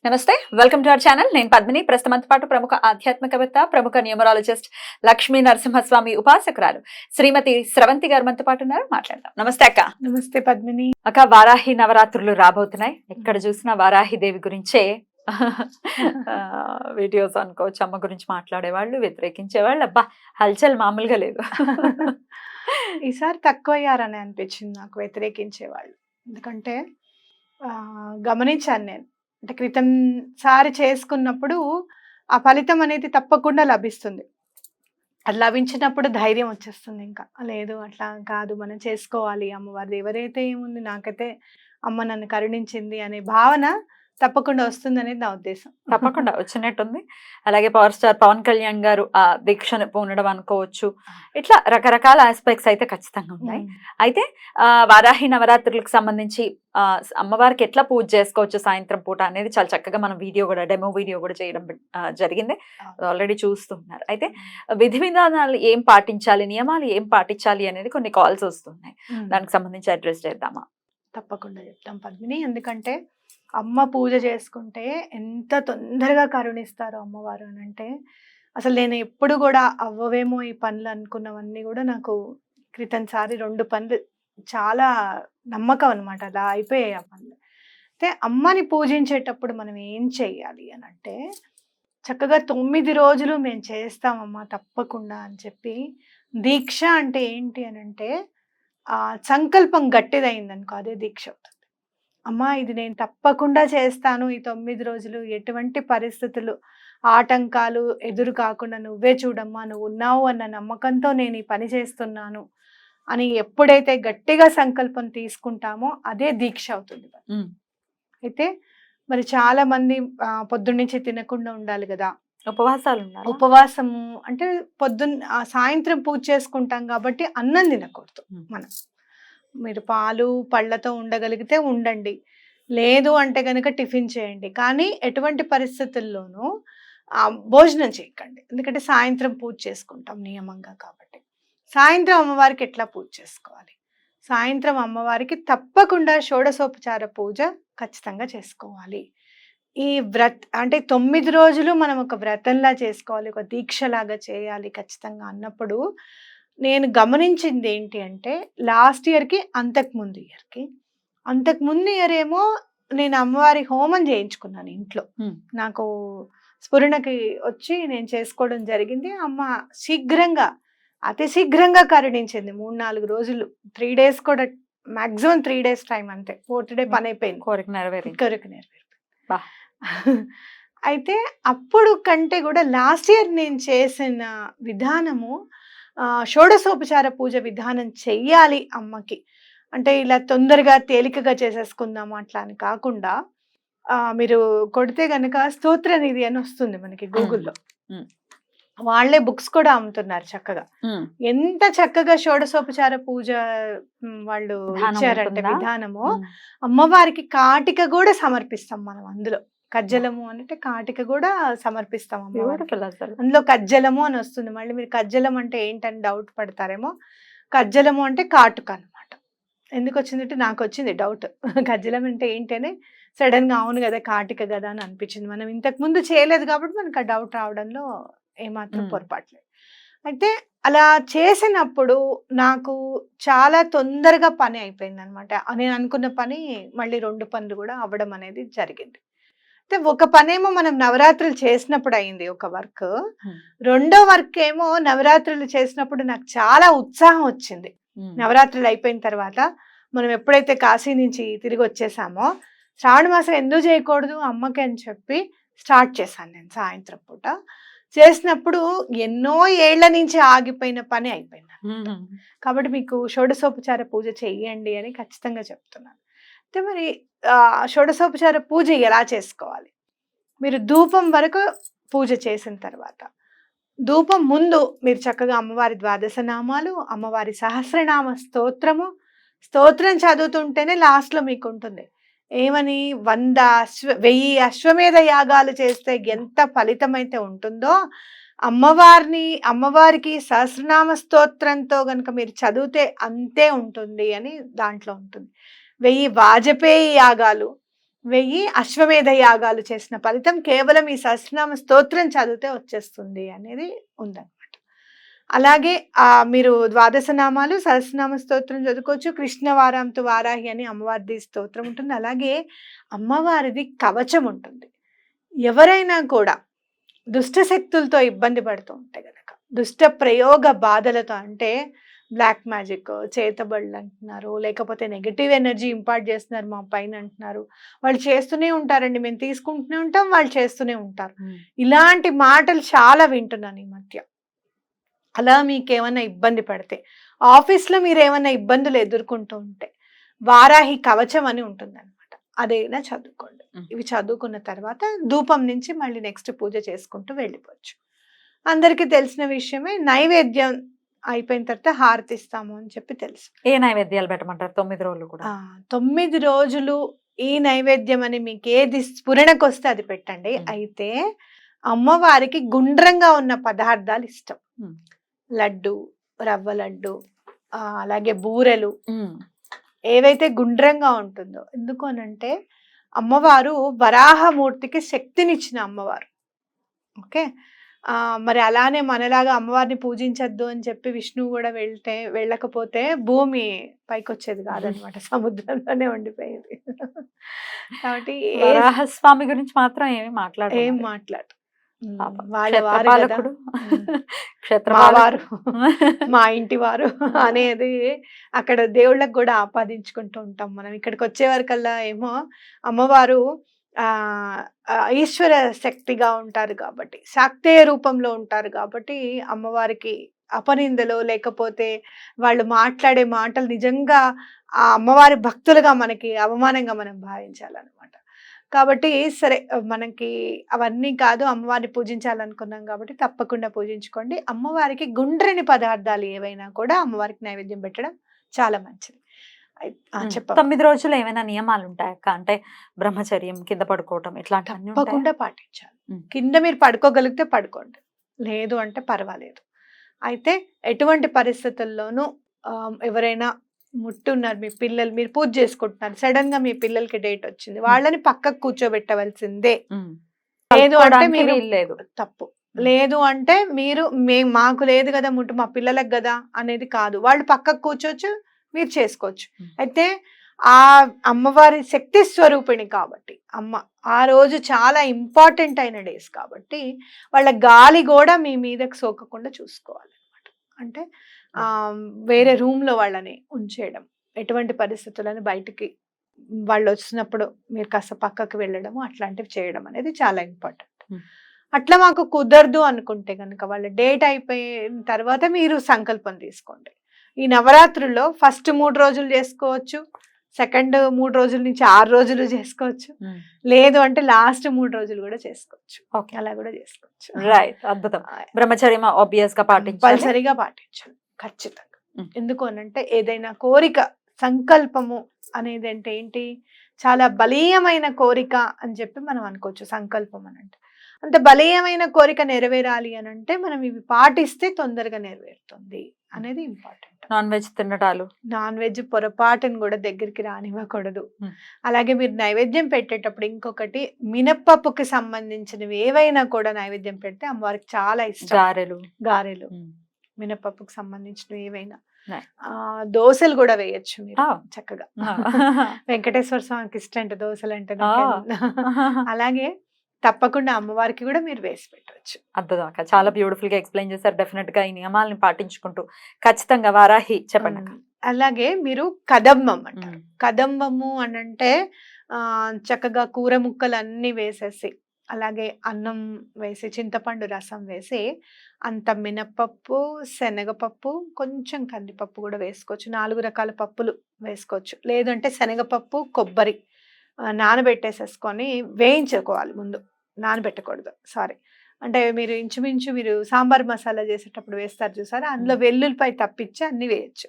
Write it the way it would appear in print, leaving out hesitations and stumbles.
నమస్తే, welcome to our channel. నేను పద్మిని. ప్రస్తుతంతో పాటు ప్రముఖ ఆధ్యాత్మికవేత్త, ప్రముఖ న్యూమరాలజిస్ట్ లక్ష్మీ నరసింహస్వామి ఉపాసకురాలు శ్రీమతి స్రవంతి గారు మనతో పాటు ఉన్నారు. మాట్లాడదాం. నమస్తే అక్క. నమస్తే పద్మిని. అక్క, వారాహి నవరాత్రులు రాబోతున్నాయి. ఎక్కడ చూసినా వారాహి దేవి గురించే వీడియోస్ అనుకోవచ్చు. అమ్మ గురించి మాట్లాడేవాళ్ళు, వ్యతిరేకించేవాళ్ళు. అబ్బా, హల్చల్ మామూలుగా లేదు. ఈసారి తక్కువయ్యారని అనిపించింది నాకు వ్యతిరేకించేవాళ్ళు. ఎందుకంటే గమనించాను నేను. అంటే క్రితం సారి చేసుకున్నప్పుడు ఆ ఫలితం అనేది తప్పకుండా లభిస్తుంది. అది లభించినప్పుడు ధైర్యం వచ్చేస్తుంది. ఇంకా లేదు అట్లా కాదు, మనం చేసుకోవాలి, అమ్మవారిది ఎవరైతే ఏముంది, నాకైతే అమ్మ నన్ను కరుణించింది అనే భావన తప్పకుండా వస్తుంది అనేది నా ఉద్దేశం. తప్పకుండా వచ్చినట్టుంది. అలాగే పవర్ స్టార్ పవన్ కళ్యాణ్ గారు ఆ దీక్షను పూనడం అనుకోవచ్చు. ఇట్లా రకరకాల ఆస్పెక్ట్స్ అయితే ఖచ్చితంగా ఉన్నాయి. అయితే వారాహి నవరాత్రులకు సంబంధించి అమ్మవారికి ఎట్లా పూజ చేసుకోవచ్చు సాయంత్రం పూట అనేది చాలా చక్కగా మనం వీడియో కూడా, డెమో వీడియో కూడా చేయడం జరిగింది. ఆల్రెడీ చూస్తున్నారు. అయితే విధి విధానాలు ఏం పాటించాలి, నియమాలు ఏం పాటించాలి అనేది కొన్ని కాల్స్ వస్తున్నాయి. దానికి సంబంధించి అడ్రస్ చేద్దామా? తప్పకుండా చెప్తాం పద్మిని. ఎందుకంటే అమ్మ పూజ చేసుకుంటే ఎంత తొందరగా కరుణిస్తారో అమ్మవారు అని అంటే, అసలు నేను ఎప్పుడు కూడా అవ్వవేమో ఈ పనులు అనుకున్నవన్నీ కూడా నాకు క్రితంసారి 2 పనులు చాలా నమ్మకం అనమాట. అలా అయిపోయాయి ఆ పనులు. అయితే అమ్మని పూజించేటప్పుడు మనం ఏం చెయ్యాలి అని అంటే, చక్కగా 9 రోజులు మేము చేస్తామమ్మా తప్పకుండా అని చెప్పి. దీక్ష అంటే ఏంటి అని అంటే, సంకల్పం గట్టిదైంది అనుకో, అదే దీక్ష అవుతుంది. అమ్మా ఇది నేను తప్పకుండా చేస్తాను ఈ 9 రోజులు, ఎటువంటి పరిస్థితులు ఆటంకాలు ఎదురు కాకుండా నువ్వే చూడమ్మా, నువ్వు ఉన్నావు అన్న నమ్మకంతో నేను ఈ పని చేస్తున్నాను అని ఎప్పుడైతే గట్టిగా సంకల్పం తీసుకుంటామో అదే దీక్ష అవుతుంది. అయితే మరి చాలా మంది పొద్దున్నుంచి తినకుండా ఉండాలి కదా, ఉపవాసాలు. ఉపవాసము అంటే సాయంత్రం పూజ చేసుకుంటాం కాబట్టి అన్నం తినకూడదు మనం. మీరు పాలు పళ్ళతో ఉండగలిగితే ఉండండి, లేదు అంటే కనుక టిఫిన్ చేయండి. కానీ ఎటువంటి పరిస్థితుల్లోనూ భోజనం చేయకండి. ఎందుకంటే సాయంత్రం పూజ చేసుకుంటాం నియమంగా కాబట్టి. సాయంత్రం అమ్మవారికి ఎట్లా పూజ చేసుకోవాలి? సాయంత్రం అమ్మవారికి తప్పకుండా షోడశోపచార పూజ ఖచ్చితంగా చేసుకోవాలి. ఈ అంటే 9 రోజులు మనం ఒక వ్రతంలా చేసుకోవాలి, ఒక దీక్షలాగా చేయాలి ఖచ్చితంగా అన్నప్పుడు నేను గమనించింది ఏంటి అంటే, లాస్ట్ ఇయర్కి అంతకుముందు ఇయర్ ఏమో నేను అమ్మవారి హోమం చేయించుకున్నాను ఇంట్లో. నాకు స్ఫురణకి వచ్చి నేను చేసుకోవడం జరిగింది. అమ్మ అతి శీఘ్రంగా కరుణించింది. 3-4 రోజులు, 3 డేస్ కూడా, మాక్సిమం 3 డేస్ టైం అంతే. 4th డే పని అయిపోయింది, కోరిక నెరవేరింది. అయితే అప్పుడు కంటే కూడా లాస్ట్ ఇయర్ నేను చేసిన విధానము, షోడశోపచార పూజ విధానం చెయ్యాలి అమ్మకి అంటే ఇలా తొందరగా తేలికగా చేసేసుకుందాము అట్లా అని కాకుండా, మీరు కొడితే గనక స్తోత్ర నిధి అని వస్తుంది మనకి గూగుల్లో. వాళ్ళే బుక్స్ కూడా అమ్ముతున్నారు చక్కగా. ఎంత చక్కగా షోడశోపచార పూజ వాళ్ళు ఇచ్చారంటే విధానము. అమ్మవారికి కాటిక కూడా సమర్పిస్తాం మనం అందులో. కజ్జలము అంటే కాటిక కూడా సమర్పిస్తాం అమ్మవారికి. అందులో కజ్జలము అని వస్తుంది. మళ్ళీ మీరు కజ్జలం అంటే ఏంటని డౌట్ పడతారేమో. కజ్జలము అంటే కాటుక అనమాట. ఎందుకు వచ్చిందంటే నాకు వచ్చింది డౌట్, కజ్జలం అంటే ఏంటి అని. సడన్ గా అవును కదా కాటిక కదా అని అనిపించింది. మనం ఇంతకు ముందు చేయలేదు కాబట్టి మనకు ఆ డౌట్ రావడంలో ఏమాత్రం పొరపాట్లేదు. అయితే అలా చేసినప్పుడు నాకు చాలా తొందరగా పని అయిపోయింది అనమాట. నేను అనుకున్న పని మళ్ళీ 2 పనులు కూడా అవ్వడం అనేది జరిగింది. అయితే ఒక పనేమో మనం నవరాత్రులు చేసినప్పుడు అయింది ఒక వర్క్. రెండో వర్క్ ఏమో నవరాత్రులు చేసినప్పుడు నాకు చాలా ఉత్సాహం వచ్చింది. నవరాత్రులు అయిపోయిన తర్వాత మనం ఎప్పుడైతే కాశీ నుంచి తిరిగి వచ్చేసామో, శ్రావణ మాసం ఎందుకు చేయకూడదు అమ్మకి అని చెప్పి స్టార్ట్ చేశాను నేను సాయంత్రం పూట. చేసినప్పుడు ఎన్నో ఏళ్ల నుంచి ఆగిపోయిన పని అయిపోయింది. కాబట్టి మీకు షోడశోపచార పూజ చెయ్యండి అని ఖచ్చితంగా చెప్తున్నాను. అయితే మరి షోడశోపచార పూజ ఎలా చేసుకోవాలి? మీరు ధూపం వరకు పూజ చేసిన తర్వాత, ధూపం ముందు మీరు చక్కగా అమ్మవారి 12 నామాలు, అమ్మవారి సహస్రనామ స్తోత్రం చదువుతుంటేనే లాస్ట్లో మీకు ఉంటుంది ఏమని, 1000 అశ్వమేధ యాగాలు చేస్తే ఎంత ఫలితం అయితే ఉంటుందో, అమ్మవారికి సహస్రనామ స్తోత్రంతో గనక మీరు చదివితే అంతే ఉంటుంది అని దాంట్లో ఉంటుంది. 1000 వాజపేయి యాగాలు, 1000 అశ్వమేధ యాగాలు చేసిన ఫలితం కేవలం ఈ సహస్రనామ స్తోత్రం చదివితే వచ్చేస్తుంది అనేది ఉందన్నమాట. అలాగే మీరు ద్వాదశ నామాలు సహస్రనామ స్తోత్రం చదువుకోవచ్చు. కృష్ణ వారాంతు వారాహి అని అమ్మవారిది స్తోత్రం ఉంటుంది. అలాగే అమ్మవారిది కవచం ఉంటుంది. ఎవరైనా కూడా దుష్ట శక్తులతో ఇబ్బంది పడుతూ ఉంటే గనక, దుష్ట ప్రయోగ బాధలతో, అంటే బ్లాక్ మ్యాజిక్, చేతబడులు అంటున్నారు, లేకపోతే నెగటివ్ ఎనర్జీ ఇంపార్ట్ చేస్తున్నారు మా పైన అంటున్నారు, వాళ్ళు చేస్తూనే ఉంటారండి, మేము తీసుకుంటూనే ఉంటాం, వాళ్ళు చేస్తూనే ఉంటారు. ఇలాంటి మాటలు చాలా వింటున్నాను ఈ మధ్య. అలా మీకేమన్నా ఇబ్బంది పడితే, ఆఫీస్లో మీరు ఏమన్నా ఇబ్బందులు ఎదుర్కొంటూ ఉంటే వారాహి కవచం అని ఉంటుందన్నమాట. అదైనా చదువుకోండి. ఇవి చదువుకున్న తర్వాత ధూపం నుంచి మళ్ళీ నెక్స్ట్ పూజ చేసుకుంటూ వెళ్ళిపోవచ్చు. అందరికీ తెలిసిన విషయమే. నైవేద్యం అయిపోయిన తర్వాత హారతిస్తాము అని చెప్పి తెలుసు. ఏ నైవేద్యాలు పెట్టమంటారు 9 రోజులు కూడా? 9 రోజులు ఈ నైవేద్యం అని మీకు ఏది స్ఫురణకు వస్తే అది పెట్టండి. అయితే అమ్మవారికి గుండ్రంగా ఉన్న పదార్థాలు ఇష్టం. లడ్డు, రవ్వ లడ్డు, అలాగే బూరెలు, ఏవైతే గుండ్రంగా ఉంటుందో. ఎందుకు అనంటే అమ్మవారు వరాహమూర్తికి శక్తినిచ్చిన అమ్మవారు. ఓకే, మరి అలానే మనలాగా అమ్మవారిని పూజించద్దు అని చెప్పి విష్ణువు కూడా వెళ్ళకపోతే భూమి పైకి వచ్చేది కాదనమాట, సముద్రంలోనే ఉండిపోయేది. కాబట్టి వరాహస్వామి గురించి మాత్రం ఏం మాట్లాడు క్షేత్రపాలకుడు, మా ఇంటి వారు అనేది అక్కడ దేవుళ్ళకి కూడా ఆపాదించుకుంటూ ఉంటాం మనం. ఇక్కడికి వచ్చే వరకల్లా ఏమో అమ్మవారు ఈశ్వర శక్తిగా ఉంటారు కాబట్టి, శాక్తేయ రూపంలో ఉంటారు కాబట్టి అమ్మవారికి అపనిందలో, లేకపోతే వాళ్ళు మాట్లాడే మాటలు నిజంగా ఆ అమ్మవారి భక్తులుగా మనకి అవమానంగా మనం భావించాలన్నమాట. కాబట్టి సరే, మనకి అవన్నీ కాదు, అమ్మవారిని పూజించాలనుకున్నాం కాబట్టి తప్పకుండా పూజించుకోండి. అమ్మవారికి గుండ్రని పదార్థాలు ఏవైనా కూడా అమ్మవారికి నైవేద్యం పెట్టడం చాలా మంచిది. 9 రోజులు ఏమైనా నియమాలు ఉంటాయక్క? అంటే బ్రహ్మచర్యం, కింద పడుకోవటం, ఇట్లాంటివన్నీ తప్పకుండా పాటించాలి. కింద మీరు పడుకోగలిగితే పడుకోండి, లేదు అంటే పర్వాలేదు. అయితే ఎటువంటి పరిస్థితుల్లోనూ ఎవరైనా ముట్టున్నారు, మీ పిల్లలు, మీరు పూజ చేసుకుంటున్నారు, సడన్ గా మీ పిల్లలకి డేట్ వచ్చింది, వాళ్ళని పక్కకు కూర్చోబెట్టవలసిందే. లేదు అంటే మీరు తప్పు, లేదు అంటే మీరు మాకు లేదు కదా ముట్టు, మా పిల్లలకు కదా అనేది కాదు, వాళ్ళు పక్కకు కూర్చోవచ్చు, మీరు చేసుకోవచ్చు. అయితే ఆ అమ్మవారి శక్తి స్వరూపిణి కాబట్టి అమ్మ ఆ రోజు చాలా ఇంపార్టెంట్ అయిన డేస్ కాబట్టి వాళ్ళ గాలి కూడా మీ మీదకి సోకకుండా చూసుకోవాలి అనమాట. అంటే వేరే రూమ్ లో వాళ్ళని ఉంచేయడం, ఎటువంటి పరిస్థితులను బయటికి వాళ్ళు వచ్చినప్పుడు మీరు కాస్త పక్కకు వెళ్ళడం, అట్లాంటివి చేయడం అనేది చాలా ఇంపార్టెంట్. అట్లా మాకు కుదరదు అనుకుంటే కనుక వాళ్ళ డేట్ అయిపోయిన తర్వాత మీరు సంకల్పం తీసుకోండి. ఈ నవరాత్రుల్లో ఫస్ట్ 3 రోజులు చేసుకోవచ్చు, సెకండ్ 3 రోజుల నుంచి 6 రోజులు చేసుకోవచ్చు, లేదు అంటే లాస్ట్ 3 రోజులు కూడా చేసుకోవచ్చు. అలా కూడా చేసుకోవచ్చు. రైట్, అద్భుతం. బ్రహ్మచర్యం ఆబ్వియస్ గా కంపల్సరీగా పాటించాలి ఖచ్చితంగా. ఎందుకు అనంటే ఏదైనా కోరిక, సంకల్పము అనేది అంటే ఏంటి, చాలా బలీయమైన కోరిక అని చెప్పి మనం అనుకోవచ్చు. సంకల్పం అని అంటే అంత బలీయమైన కోరిక నెరవేరాలి అని అంటే మనం ఇవి పాటిస్తే తొందరగా నెరవేరుతుంది అనేది ఇంపార్టెంట్. నాన్ వెజ్ తినటాలు, నాన్ వెజ్ పొరపాటును కూడా దగ్గరికి రానివ్వకూడదు. అలాగే మీరు నైవేద్యం పెట్టేటప్పుడు ఇంకొకటి, మినప్పప్పుకి సంబంధించినవి ఏవైనా కూడా నైవేద్యం పెడితే అమ్మవారికి చాలా ఇష్టం. గారెలు మినపప్పుకు సంబంధించినవి ఏవైనా, దోశలు కూడా వేయచ్చు మీరు చక్కగా. వెంకటేశ్వర స్వామికి ఇష్టం అంటే దోశలు అంటే. అలాగే తప్పకుండా అమ్మవారికి కూడా మీరు వేసి పెట్టవచ్చు. అద్భుతం అక్క, చాలా బ్యూటిఫుల్ గా ఎక్స్ప్లెయిన్ చేశారు. డెఫినెట్ గా ఈ నియమాలను పాటించుకుంటూ ఖచ్చితంగా వారాహి చెప్పండి. అలాగే మీరు కదంబం అంటారు. కదంబము అని అంటే చక్కగా కూర ముక్కలు అన్ని వేసేసి, అలాగే అన్నం వేసి, చింతపండు రసం వేసి, అంత మినపప్పు, శనగపప్పు, కొంచెం కందిపప్పు కూడా వేసుకోవచ్చు, 4 రకాల పప్పులు వేసుకోవచ్చు. లేదంటే శనగపప్పు, కొబ్బరి నానబెట్టేసేసుకొని వేయించుకోవాలి. ముందు నానబెట్టకూడదు, సారీ, అంటే మీరు ఇంచుమించు మీరు సాంబార్ మసాలా చేసేటప్పుడు వేస్తారు చూసారా, అందులో వెల్లుల్లిపాయ తప్పించి అన్ని వేయచ్చు.